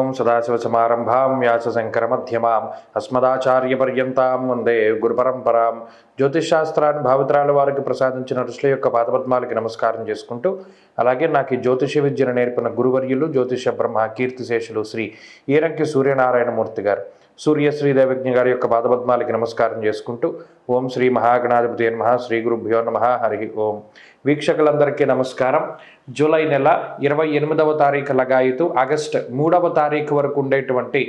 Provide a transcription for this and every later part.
ఓం సదాశివసమారంభాం వ్యాసశంకరమధ్యమాం అస్మదాచార్యపర్యంతాం వందే గురుపరంపరాం. జ్యోతిషశాస్త్రాన్ని భావితరాల వారికి ప్రసాదించిన ఋషుల యొక్క పాదపద్మాలకి నమస్కారం చేసుకుంటూ, అలాగే నాకు ఈ జ్యోతిష విద్యను నేర్పిన గురువర్యులు జ్యోతిష బ్రహ్మ కీర్తిశేషులు శ్రీ ఈరంకి సూర్యనారాయణమూర్తి గారు, సూర్యశ్రీ దేవజ్ఞ గారి యొక్క పాదపద్మాలకి నమస్కారం చేసుకుంటూ, ఓం శ్రీ మహాగణాధిపతి నమః, శ్రీ గురుభ్యో నమః, హరి ఓం. వీక్షకులందరికీ నమస్కారం. జూలై నెల 28వ తారీఖు లగాయతు ఆగస్టు 3వ తారీఖు వరకు ఉండేటువంటి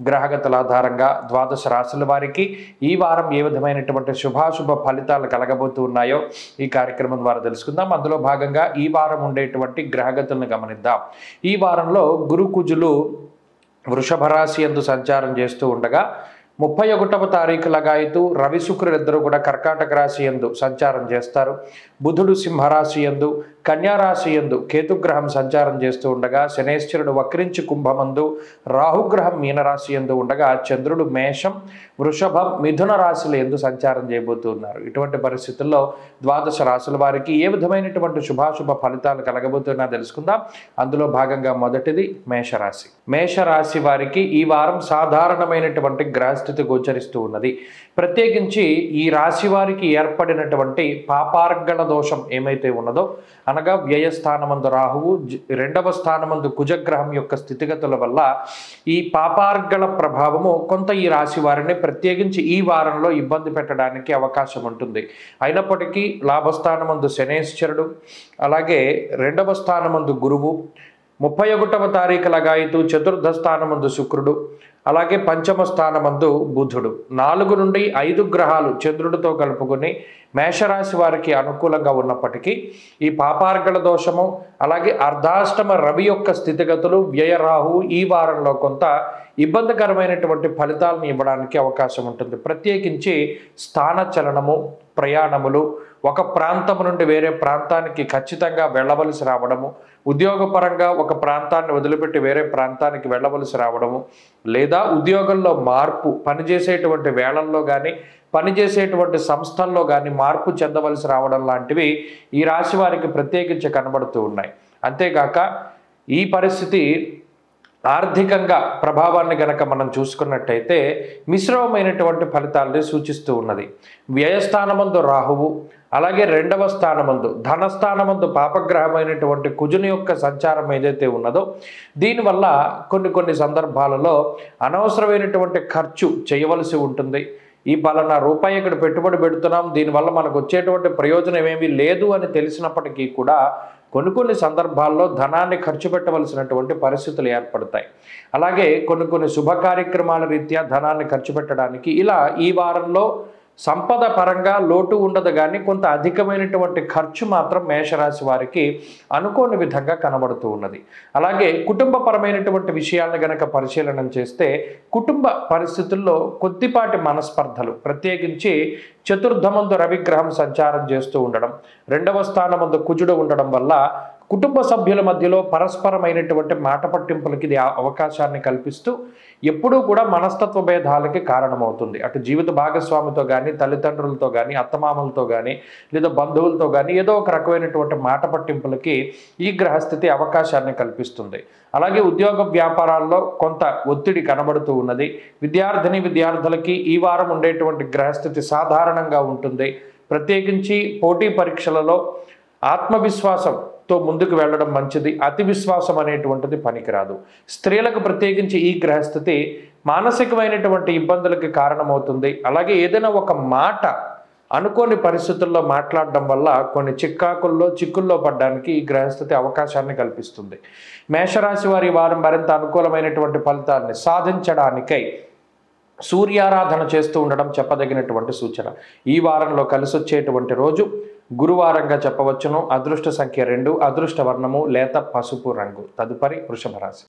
గ్రహగతుల ఆధారంగా ద్వాదశ రాశుల వారికి ఈ వారం ఏ విధమైనటువంటి శుభాశుభ ఫలితాలు కలగబోతూ ఉన్నాయో ఈ కార్యక్రమం ద్వారా తెలుసుకుందాం. అందులో భాగంగా ఈ వారం ఉండేటువంటి గ్రహగతులను గమనిద్దాం. ఈ వారంలో గురు కుజులు వృషభ రాశి యందు సంచారం చేస్తూ ఉండగా 31వ తారీఖు లగాయతు రవి శుక్రులిద్దరూ కూడా కర్కాటక రాశి యందు సంచారం చేస్తారు. బుధుడు సింహరాశి యందు, కన్యారాశి యందు కేతుగ్రహం సంచారం చేస్తూ ఉండగా శనేశ్వరుడు వక్రించి కుంభమందు, రాహుగ్రహం మీనరాశి యందు ఉండగా చంద్రుడు మేషం, వృషభం, మిథున రాశుల యందు సంచారం చేయబోతున్నారు. ఇటువంటి పరిస్థితుల్లో ద్వాదశ రాశుల వారికి ఏ విధమైనటువంటి శుభాశుభ ఫలితాలు కలగబోతున్నా తెలుసుకుందాం. అందులో భాగంగా మొదటిది మేషరాశి. మేషరాశి వారికి ఈ వారం సాధారణమైనటువంటి గ్రహస్థితి గోచరిస్తూ ఉన్నది. ప్రత్యేకించి ఈ రాశి వారికి ఏర్పడినటువంటి పాపార్గళ దోషం ఏమైతే ఉన్నదో, అనగా వ్యయస్థానమందు రాహువు, 2వ స్థానమందు కుజగ్రహం యొక్క స్థితిగతుల వల్ల ఈ పాపార్గళ ప్రభావము కొంత ఈ రాశి వారిని ప్రత్యేకించి ఈ వారంలో ఇబ్బంది పెట్టడానికి అవకాశం ఉంటుంది. అయినప్పటికీ లాభస్థానమందు శనేశ్వరుడు, అలాగే 2వ స్థానమందు గురువు, 31వ తారీఖు లగాయతు చతుర్థ స్థానమందు శుక్రుడు, అలాగే పంచమ స్థానమందు బుధుడు, 4 నుండి 5 గ్రహాలు చంద్రుడితో కలుపుకొని మేషరాశి వారికి అనుకూలంగా ఉన్నప్పటికీ ఈ పాపార్గళ దోషము, అలాగే అర్ధాష్టమ రవి యొక్క స్థితిగతులు, వ్యయరాహు ఈ వారంలో కొంత ఇబ్బందికరమైనటువంటి ఫలితాలను ఇవ్వడానికి అవకాశం ఉంటుంది. ప్రత్యేకించి స్థాన చలనము, ప్రయాణములు, ఒక ప్రాంతం నుండి వేరే ప్రాంతానికి ఖచ్చితంగా వెళ్ళవలసి రావడము, ఉద్యోగపరంగా ఒక ప్రాంతాన్ని వదిలిపెట్టి వేరే ప్రాంతానికి వెళ్ళవలసి రావడము, లేదా ఉద్యోగంలో మార్పు, పనిచేసేటువంటి వేళల్లో కానీ పనిచేసేటువంటి సంస్థల్లో కానీ మార్పు చెందవలసి రావడం లాంటివి ఈ రాశి వారికి ప్రత్యేకించి కనబడుతూ ఉన్నాయి. అంతేగాక ఈ పరిస్థితి ఆర్థికంగా ప్రభావాన్ని గనక మనం చూసుకున్నట్టయితే మిశ్రమమైనటువంటి ఫలితాలని సూచిస్తూ ఉన్నది. వ్యయస్థానమందు రాహువు, అలాగే 2వ స్థానమందు ధనస్థానమందు పాపగ్రహమైనటువంటి కుజుని యొక్క సంచారం ఏదైతే ఉన్నదో దీనివల్ల కొన్ని సందర్భాలలో అనవసరమైనటువంటి ఖర్చు చేయవలసి ఉంటుంది. ఈ పలానా రూపాయి ఇక్కడ పెట్టుబడి పెడుతున్నాం, దీనివల్ల మనకు వచ్చేటువంటి ప్రయోజనం ఏమీ లేదు అని తెలిసినప్పటికీ కూడా కొన్ని సందర్భాల్లో ధనాన్ని ఖర్చు పెట్టవలసినటువంటి పరిస్థితులు ఏర్పడతాయి. అలాగే కొన్ని శుభ కార్యక్రమాల రీత్యా ధనాన్ని ఖర్చు పెట్టడానికి ఇలా ఈ వారంలో సంపద పరంగా లోటు ఉండదు, కానీ కొంత అధికమైనటువంటి ఖర్చు మాత్రం మేషరాశి వారికి అనుకోని విధంగా కనబడుతూ ఉన్నది. అలాగే కుటుంబపరమైనటువంటి విషయాలను గనక పరిశీలన చేస్తే కుటుంబ పరిస్థితుల్లో కొద్దిపాటి మనస్పర్ధలు, ప్రత్యేకించి చతుర్థమందు రవిగ్రహం సంచారం చేస్తూ ఉండడం, 2వ స్థానమందు కుజుడు ఉండడం వల్ల కుటుంబ సభ్యుల మధ్యలో పరస్పరమైనటువంటి మాట పట్టింపులకి ఇది అవకాశాన్ని కల్పిస్తూ ఎప్పుడూ కూడా మనస్తత్వ భేదాలకి కారణమవుతుంది. అటు జీవిత భాగస్వామితో కానీ, తల్లిదండ్రులతో కానీ, అత్తమామలతో కానీ, లేదా బంధువులతో కానీ ఏదో ఒక రకమైనటువంటి మాట పట్టింపులకి ఈ గ్రహస్థితి అవకాశాన్ని కల్పిస్తుంది. అలాగే ఉద్యోగ వ్యాపారాల్లో కొంత ఒత్తిడి కనబడుతూ ఉన్నది. విద్యార్థులకి ఈ వారం ఉండేటువంటి గ్రహస్థితి సాధారణంగా ఉంటుంది. ప్రత్యేకించి పోటీ పరీక్షలలో ఆత్మవిశ్వాసంతో ముందుకు వెళ్ళడం మంచిది. అతి విశ్వాసం అనేటువంటిది పనికిరాదు. స్త్రీలకు ప్రత్యేకించి ఈ గ్రహస్థితి మానసికమైనటువంటి ఇబ్బందులకి కారణమవుతుంది. అలాగే ఏదైనా ఒక మాట అనుకోని పరిస్థితుల్లో మాట్లాడడం వల్ల కొన్ని చిక్కుల్లో పడడానికి ఈ గ్రహస్థితి అవకాశాన్ని కల్పిస్తుంది. మేషరాశి వారి వారం మరింత అనుకూలమైనటువంటి ఫలితాన్ని సాధించడానికై సూర్యారాధన చేస్తూ ఉండడం చెప్పదగినటువంటి సూచన. ఈ వారంలో కలిసి వచ్చేటువంటి రోజు గురువారంగా చెప్పవచ్చును. అదృష్ట సంఖ్య 2, అదృష్ట వర్ణము లేత పసుపు రంగు. తదుపరి వృషభ రాశి.